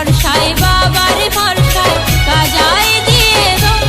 বর্ষায় বাবার ভরসায় গাজায় দিয়ে দম।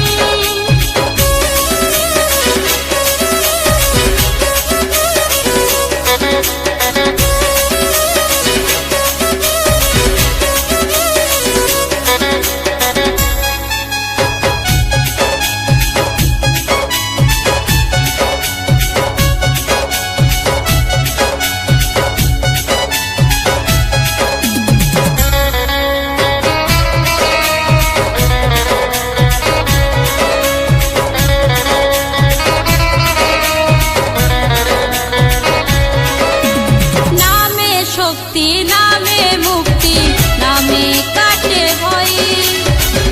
শক্তি নামে মুক্তি নামে কাটে ভয়,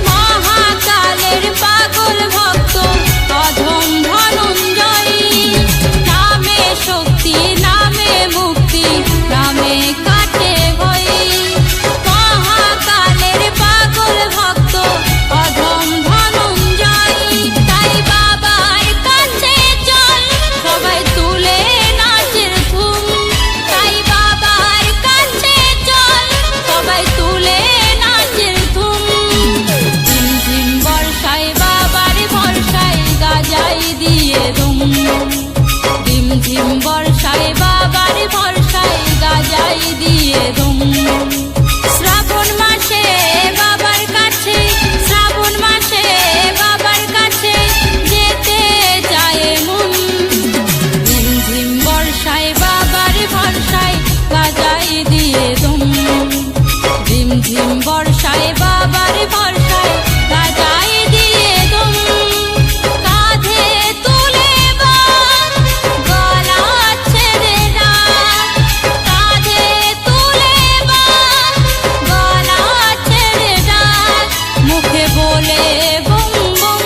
মহাকালের পাগল ভক্ত অধম ধনঞ্জয়। নামে শক্তি নামে মুক্তি নামে কাটে ভয়, মহাকালের পাগল ভক্ত অধম ধনঞ্জয়। তাই বাবার কাছে চল সবাই তুলে নাচের ধুম, তাই বাবার কাছে চল সবাই তুলে নাচের ধুম। ঝিমঝিম বর্ষায় বাবার ভরসায় গাজাই দিয়ে দুম, ঝিমঝিম বর্ষায় বাবার ভরসায় গাজাই দিয়ে দুম। শ্রাবণ মাসে বাবার কাছে, শ্রাবণ মাসে বাবার কাছে যেতে চায় মন। ঝিমঝিম বর্ষায় বাবার ভরসায় গাজাই দিয়ে দুম, ঝিমঝিম বর্ষায় বাবার ভরসায় গাজাই দিয়ে দুম। কাঁধে তুলে বান গলা ছেড়ে ডাক, কাঁধে তুলে বান গলা ছেড়ে ডাক, মুখে বলে বুম বুম।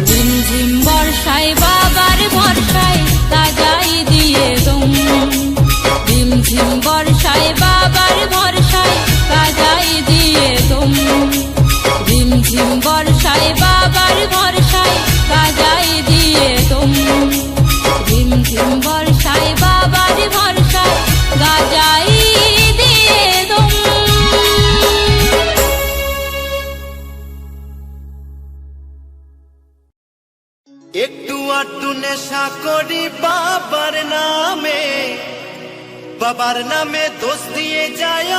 ঝিমঝিম বর্ষায় বাবার ভরসায় গাজাই দিয়ে দুম, ঝিমঝিম বর্ষায় বাবার ভরসায় গাজাই দিয়ে দুম, ঝিমঝিম বর্ষায় বাবার ভরসায় গাজাই দিয়ে দুম, ঝিমঝিম বর্ষায় বাবার ভরসায় গাজাই দিয়ে দুম। একটু আটটু নেশা করি বাবার নামে, বাবার নামে দোষ দিয়ে যায়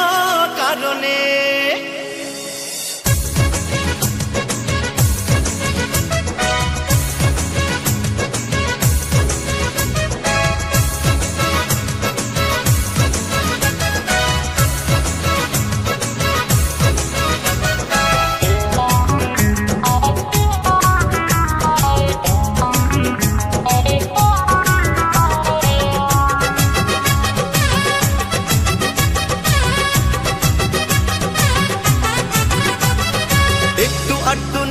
কারণে।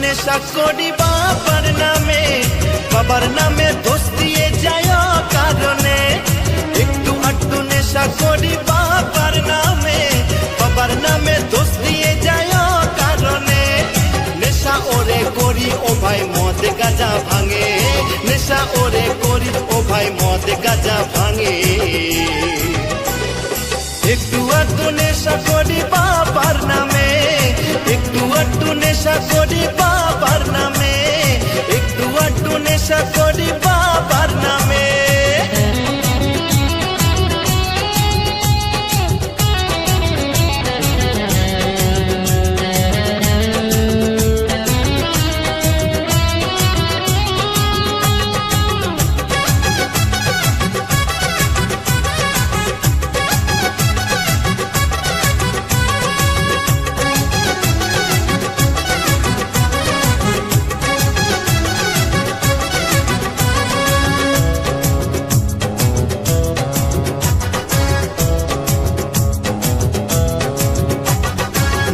নেশা করি বাবার নামে, বাবার নামে দোষ দিয়ে যায় কারণে। একটু আটটু নেশা করি বাবার নামে, বাবার নামে দোষ দিয়ে যায় কারণে। নেশা ওরে করি ও ভাই মদ গাঁজা ভাঙে, নেশা ওরে করি ও ভাই মদ গাঁজা ভাঙে। একটু আটটু নেশা করি বাবার নামে, একটু আটটু নেশা করি বাবার নামে, একটু আটটু নেশা করি বাবার নামে।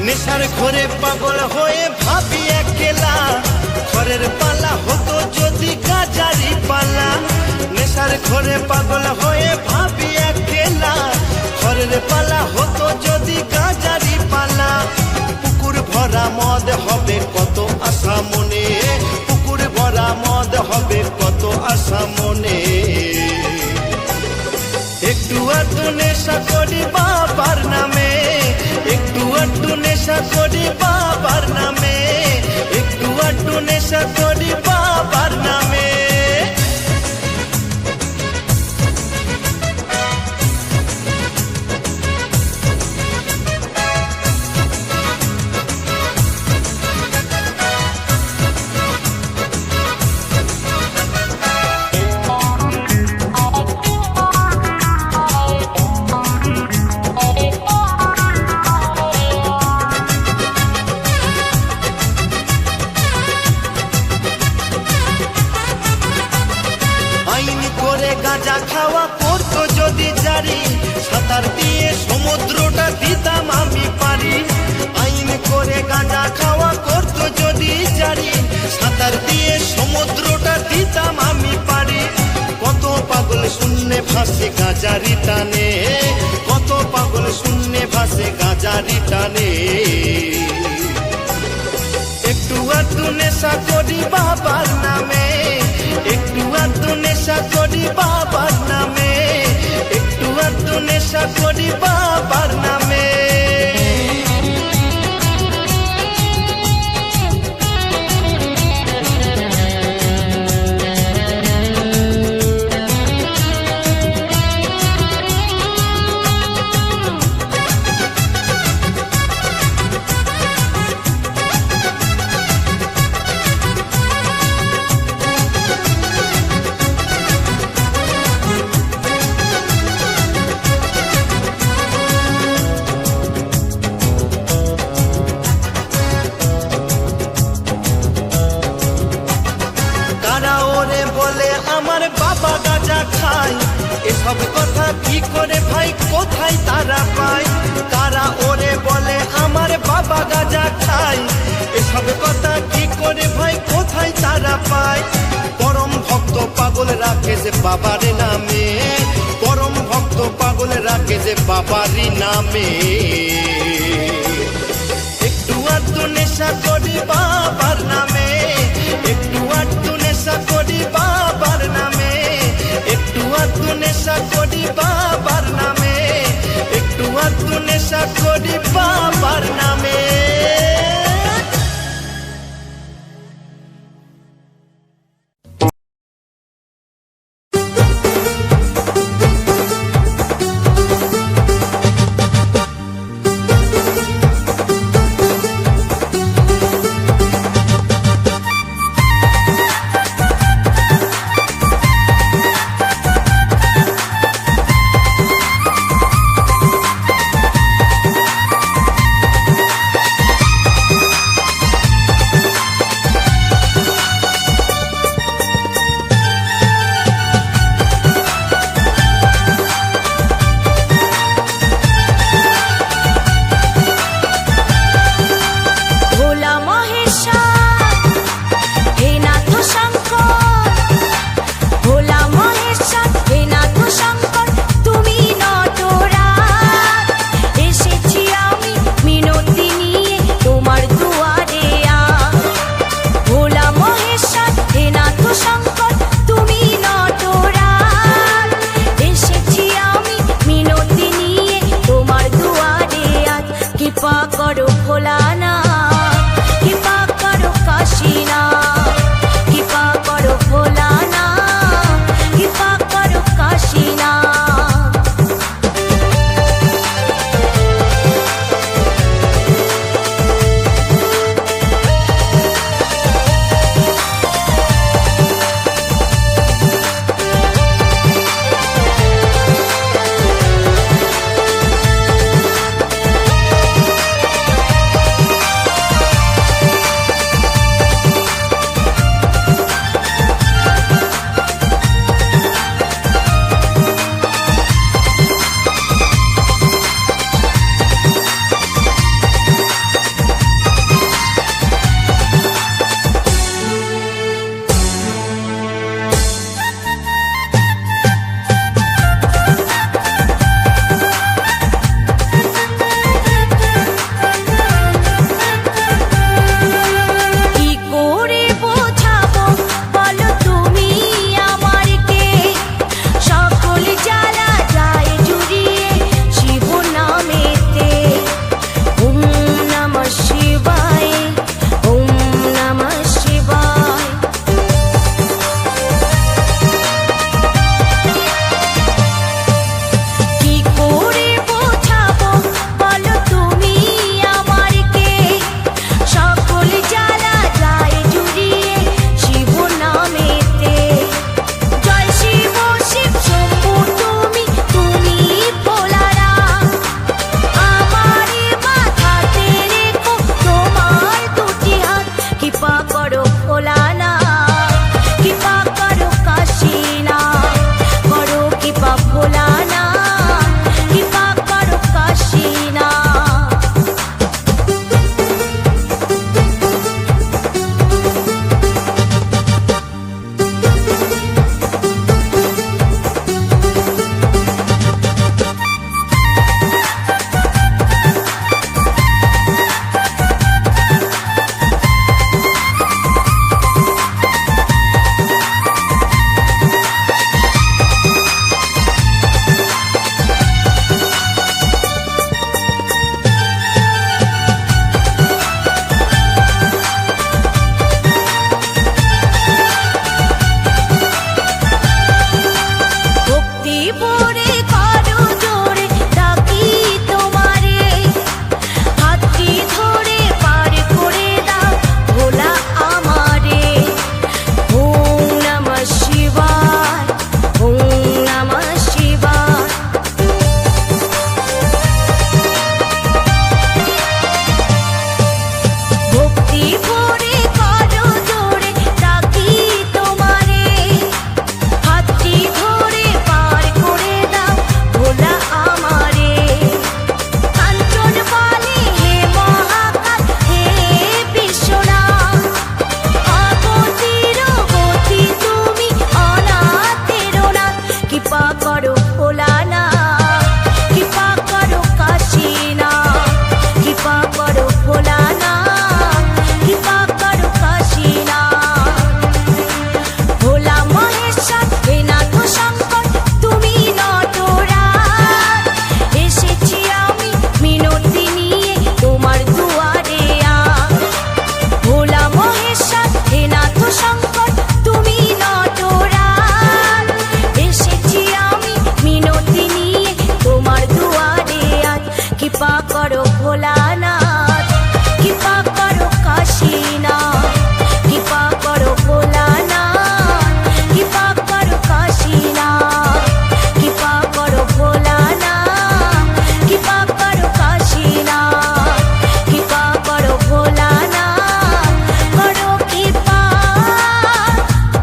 নেশার ঘরে পাগল হয়ে ভাবি একলা, ঘরের পালা হতো যদি গাজারি পালা। নেশার ঘরে পাগল হয়ে ভাবি একলা, ঘরের পালা হতো যদি গাজারি পালা। পুকুর ভরা মদ হবে কত আশা মনে, পুকুর ভরা মদ হবে কত আশা মনে। একটু আধটু নেশা করি বাবার নামে, করি বাবার নামে, একটু আধটু নেশা করি বাবার নামে, একটু আধটু নেশা করি বাবার নামে। কারা ওরে বলে আমার বাবা গাঁজা খায়, এসব কথা কি করে ভাই কোথায় তারা পায়? কারা ওরে বলে আমার বাবা গাঁজা খায়, এসব কথা কি করে ভাই কোথায় তারা পায়? পরম ভক্ত পাগল রাখে যে বাবার নামে, পরম ভক্ত পাগল রাখে যে বাবারই নামে। একটু আধটু নেশা করি বাবার নামে, একটু আধটু নেশা করি বাবার নামে, একটু আধটু নেশা করি বাবার নামে, একটু আধটু নেশা করি বাবার নামে। করো ভোলানাথ, কৃপা করো কাশীনাথ, কৃপা করো ভোলানাথ, কৃপা করো কাশীনাথ, কৃপা করো ভোলানাথ, কৃপা করো কাশীনাথ, কৃপা করো ভোলানাথ, করো কৃপা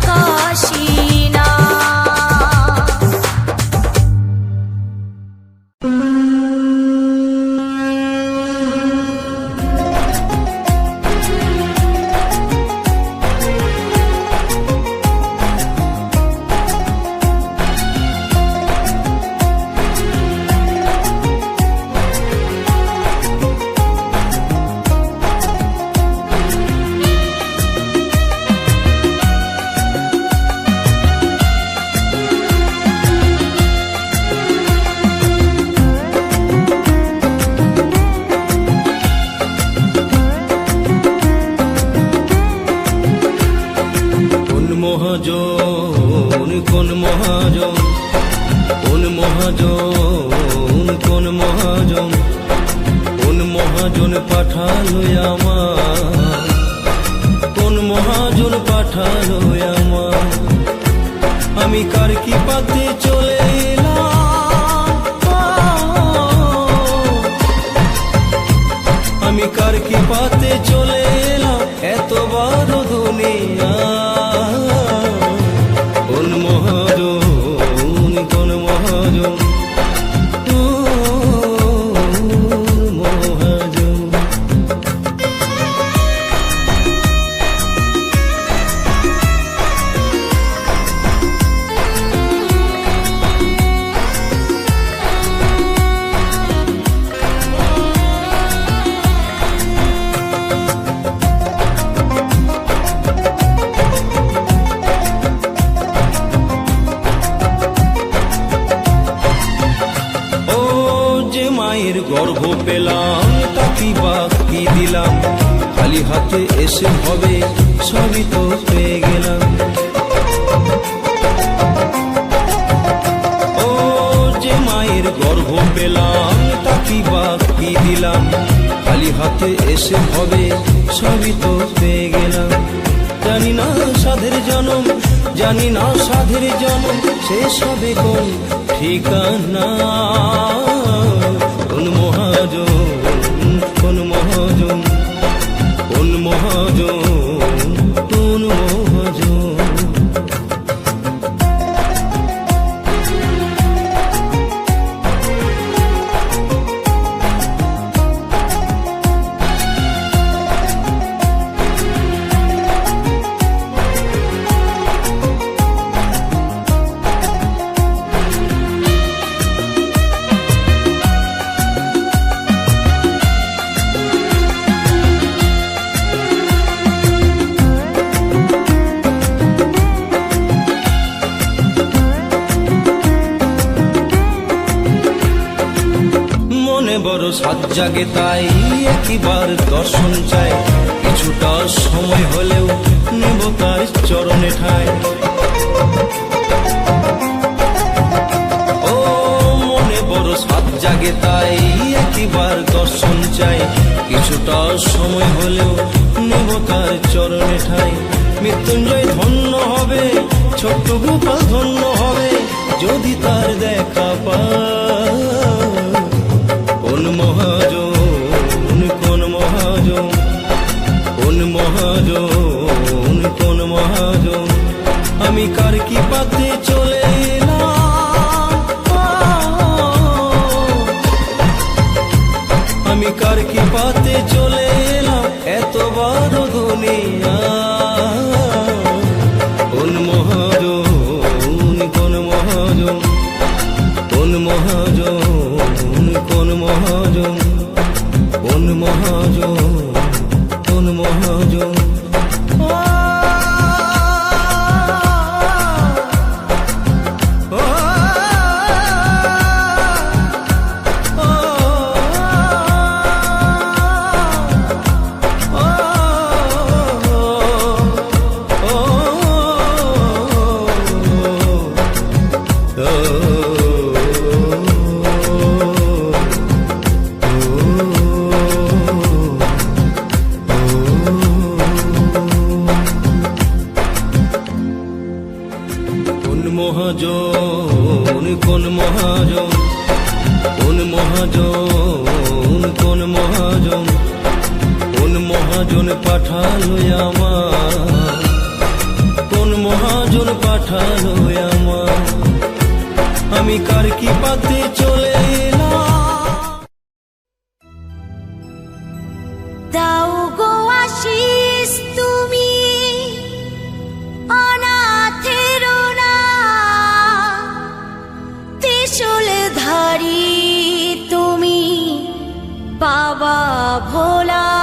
কাশীনাথ। কোন মহাজন, কোন মহাজন, কোন মহাজন, কোন মহাজন, কোন মহাজন পাঠালো আমার, কোন মহাজন পাঠালো আমার, আমি কার কি পাতে চলে এলাম, আমি কার কি পাতে চলে এলাম, এত বড় দুনিয়া। কোন মহাজন, কোন মহাজন, কোন মহাজন। ও যে মায়ের গর্ভ পেলাম, তাকি বাকি দিলাম, খালি হাতে এসে হবে সবই তো পেয়ে গেলাম। ও যে মায়ের গর্ভ পেলাম, তাকি বাকি দিলাম, খালি হাতে এসে হবে সবই তো পেয়ে গেলাম। জানি না সাধের জনম, জানি না সাধের জনম, শেষ হবে কোন ঠিকানা। কোন মহাজন, কোন মহাজন, কোন মহাজন, কোন মহাজন। বড় সাত জাগে তাই একবার দর্শন চাই, কিছুটা সময় হলেও নেব তার চরণে ঠাই। ও মনে বড় সাত জাগে তাই একবার দর্শন চাই, কিছুটা সময় হলেও নেব তার চরণে ঠাই। মৃত্যুঞ্জয় ধন্য হবে, ছোট্ট গোপাল ধন্য হবে, যদি তার দেখা পায়। কোন মহাজন, কোন মহাজন, কোন মহাজন, কোন মহাজন, আমি কার কি পাতে চলে এলাম, আমি কার কি পাতে চলে এলাম, এত বড় দুনিয়া। কোন মহাজন, কোন মহাজন, কোন মহাজন, কোন মহাজন, কোন মহাজন, কোন মহাজন। Oh মহাজন, কোন মহাজন পাঠালো আমার, কোন মহাজন পাঠালো আমার, আমি কার কি পাতে চলে এলাম। দাও গো আশিস তুমি অনাথের না, ত্রিশূল ধারী তুমি বাবা ভোলানাথ।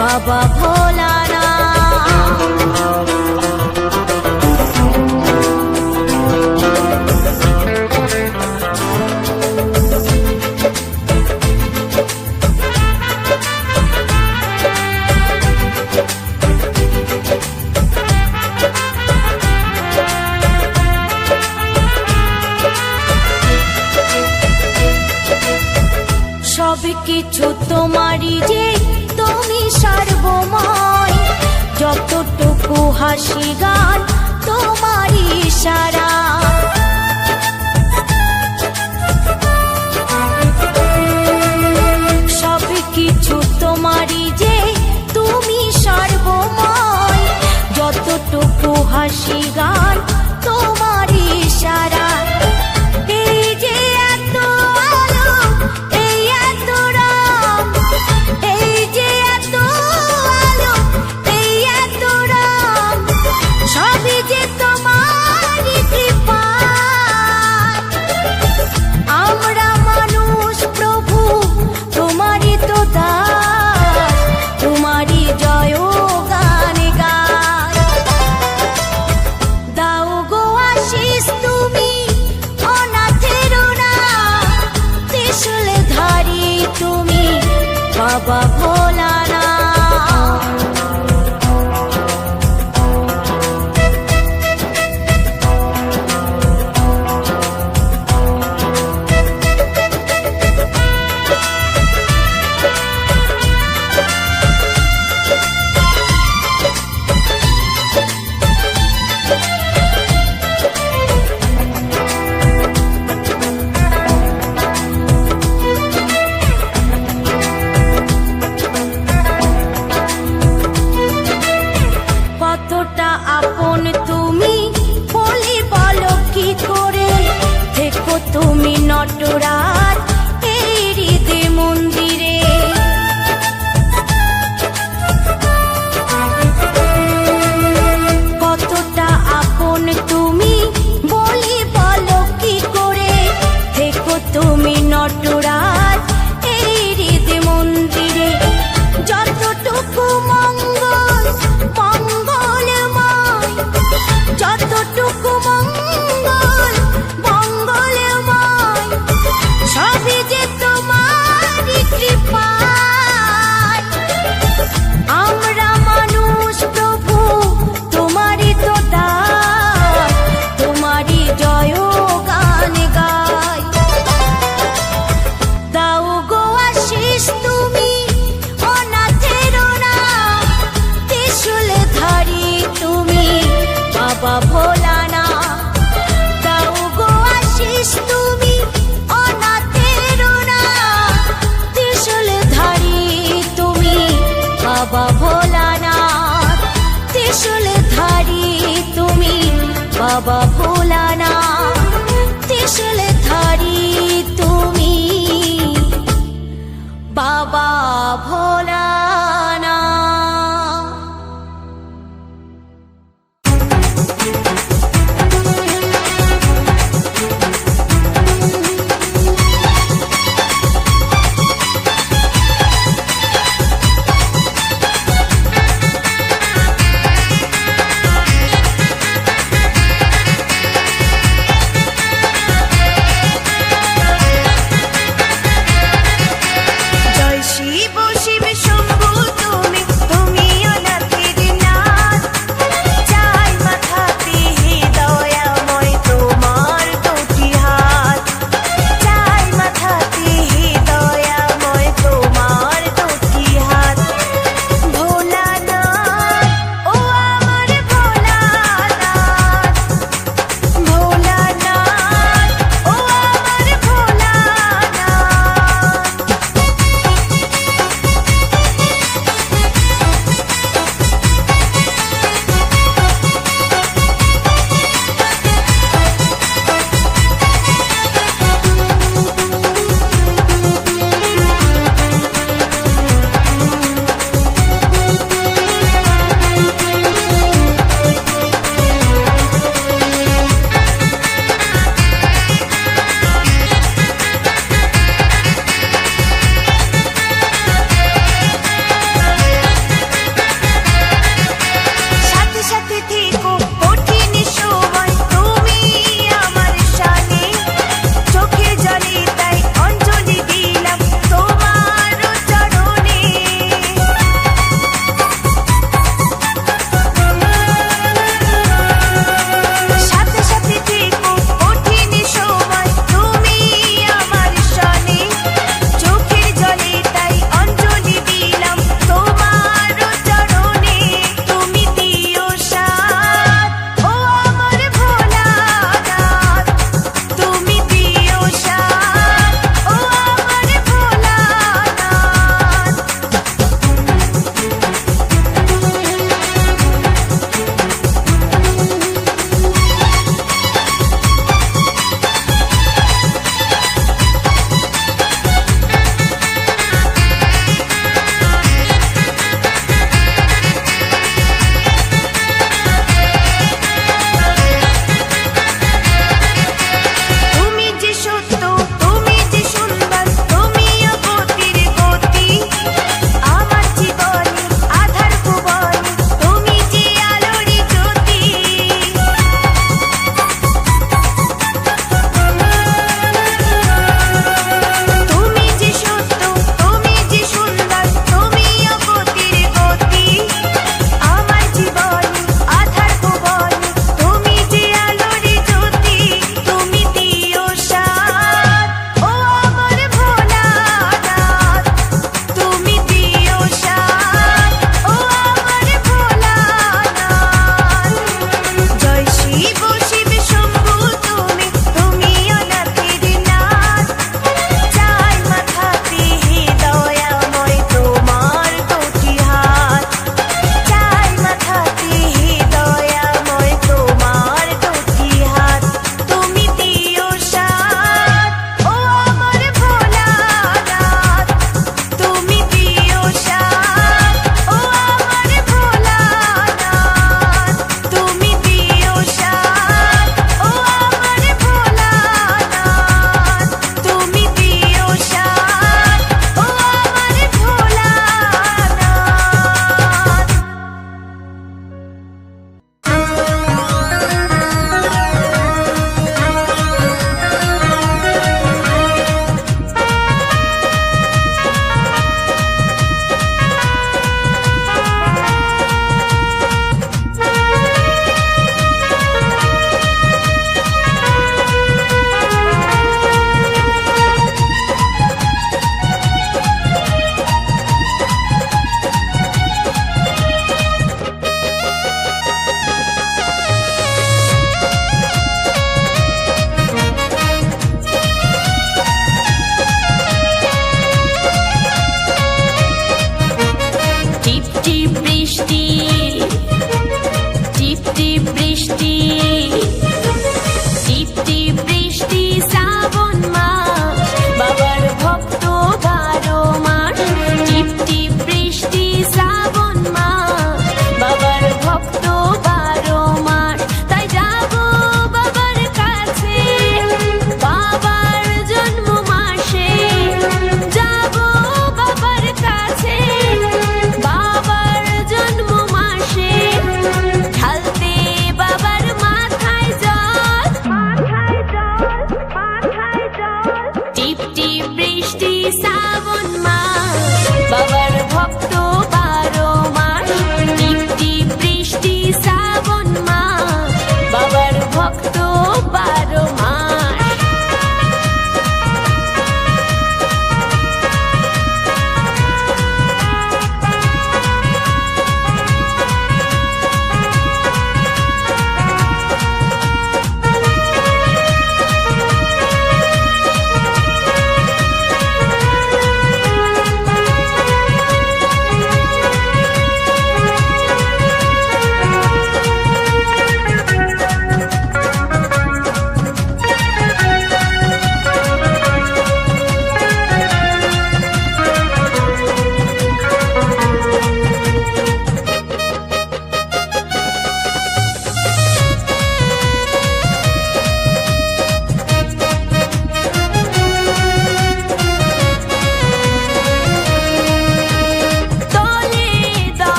বাবা ভোলানাথ। সব কিছু তোমারই যে তুমি সর্বময়, যতটুকু হাসি গান তোমারই ইশারা। সব কিছু তোমারই যে তুমি সর্বময়, যতটুকু হাসি গান তোমারই ইশারা। এই যে এত আলো, এই এত রং, এই যে এত আলো, এই এত রং, সবই যে তোমারই কৃপায়। আমরা মানুষ প্রভু তোমারই তো দাস, তোমারই জয় গান গায়। দাও গো আশিস তুমি অনাথের না, ত্রিশূল ধারী তুমি বাবা ভোলানাথ। বাবা ভোলানা। জয় শিব শিব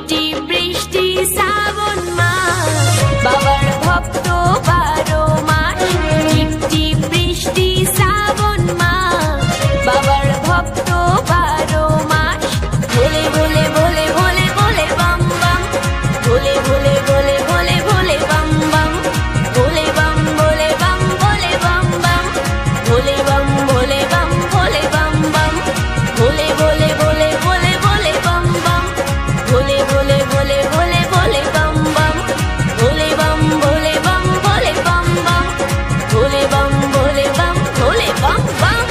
টিপটি বৃষ্টি শ্রাবণ মাস বাবার ভক্ত 12 মাস টিপটি বৃষ্টি শ্রাবণ মাস বাবার ভক্ত 12 মাস ভোলে ভোলে ভোলে ভোলে ভোলে বাম বাম ভোলে ভোলে ভোলে ভোলে ভোলে বাম বাম ভোলে বাম ভোলে বাম ভোলে বাম বাম ভোলে বাম ভোলে বাম ভোলে বাম বাম ভোলে ভোলে ভোলে ভোলে ভোলে বাম বাম ভোলে ভোলে ভোলে ভোলে ভোলে বাম বাম ভোলে বাম ভোলে বাম ভোলে বাম বাম ভোলে বাম ভোলে বাম ভোলে বাম বাম।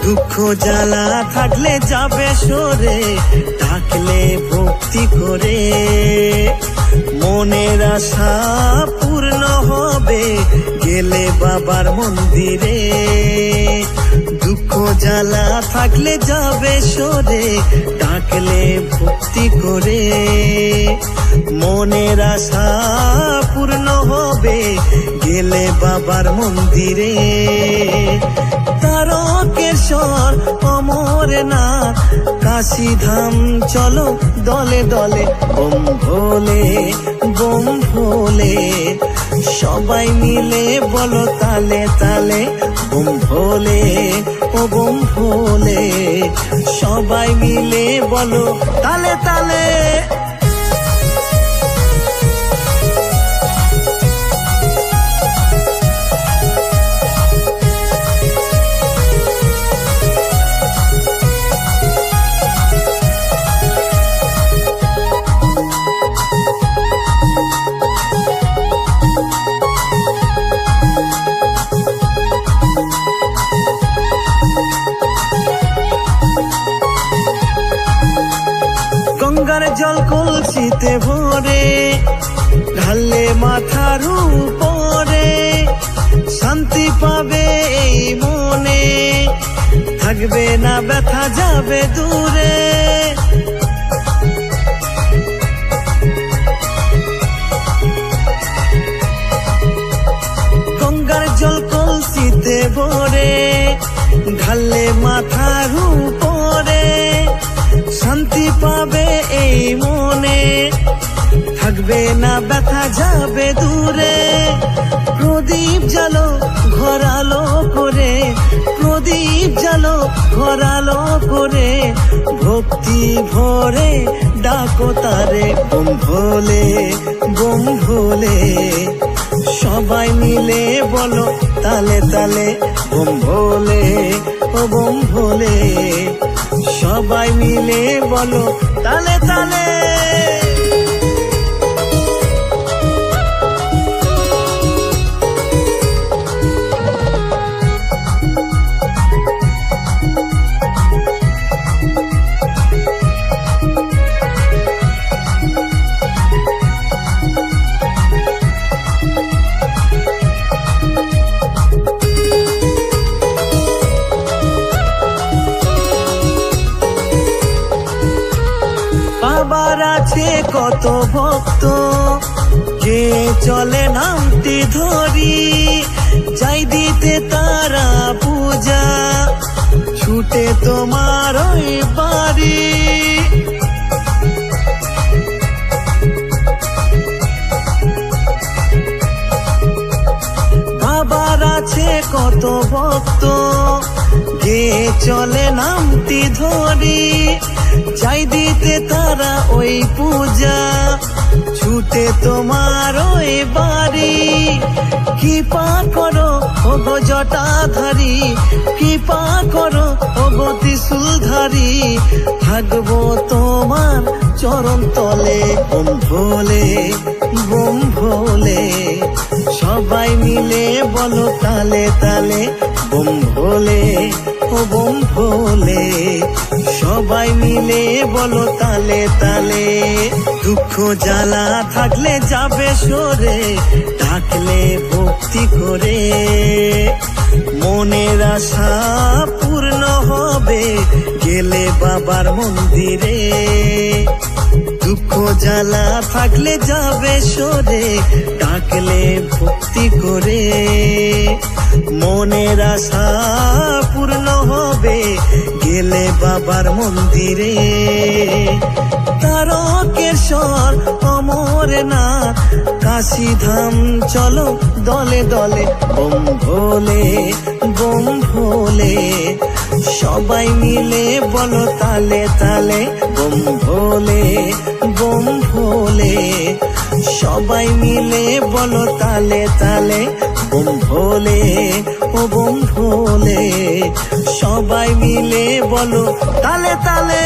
দুঃখ জ্বালা থাকলে যাবে সরে ডাকলে ভক্তি করে মনের আশা পূর্ণ হবে গেলে বাবার মন্দিরে দুঃখ জ্বালা থাকলে যাবে সরে ডাকলে ভক্তি করে মনের আশা পূর্ণ হবে গেলে বাবার মন্দিরে তারকেশ্বর অমরনাথ কাশীধাম চলো দলে দলে বোম ভোলে বোম ভোলে সবাই মিলে বলো তালে তালে বোম ভোলে ও বোম ভোলে সবাই মিলে বলো তালে তালে। গঙ্গার জল কলসিতে ভরে ঢাললে মাথার উপরে শান্তি পাবে এই মনে থাকবে না ব্যথা যাবে দূরে গঙ্গার জল কলসিতে ভরে ঢাললে মাথার উপরে শান্তি পাবে এই মনে থাকবে না ব্যথা যাবে দূরে প্রদীপ জ্বালো ঘরালো করে প্রদীপ জ্বালো ঘরালো করে ভক্তি ভরে ডাকো তারে বোম ভোলে বোম ভোলে সবাই মিলে বলো তালে তালে বোম ভোলে ও বোম ভোলে সবাই মিলে বলো তালে তালে। বাবার আছে কত ভক্ত কে চলে নামটি ধরি যাই দিতে তারা পূজা ছুটে তোমার ওই বাড়ি বাবার আছে কত ভক্ত গে চলে নামটি ধরি যাই দিতে তারা ওই পূজা ছুটে তোমার ওই বাড়ি কৃপা করো ওগো জটাধারী কৃপা করো ওগো ত্রিশূলধারী থাকবো তোমার চরণ তলে বোম ভোলে বোম ভোলে সবাই মিলে বলো তালে তালে বোম ভোলে ও বোম ভোলে সবাই মিলে বলো তালে তালে। দুঃখ জ্বালা থাকলে যাবে সরে, ডাকলে ভক্তি করে। মনের আশা পূর্ণ হবে গেলে বাবার মন্দিরে। দুঃখ জ্বালা থাকলে যাবে সরে, ডাকলে ভক্তি করে। মনের আশা পূর্ণ হবে গেলে বাবার মন্দিরে। তারকেশ্বর অমরনাথ কাশীধাম চলো দলে দলে। বোম ভোলে বোম ভোলে, সবাই মিলে বলো তালে তালে। বোম ভোলে বোম ভোলে, সবাই মিলে বলো তালে তালে। বোম ভোলে ও বোম ভোলে, সবাই মিলে বলো তালে তালে।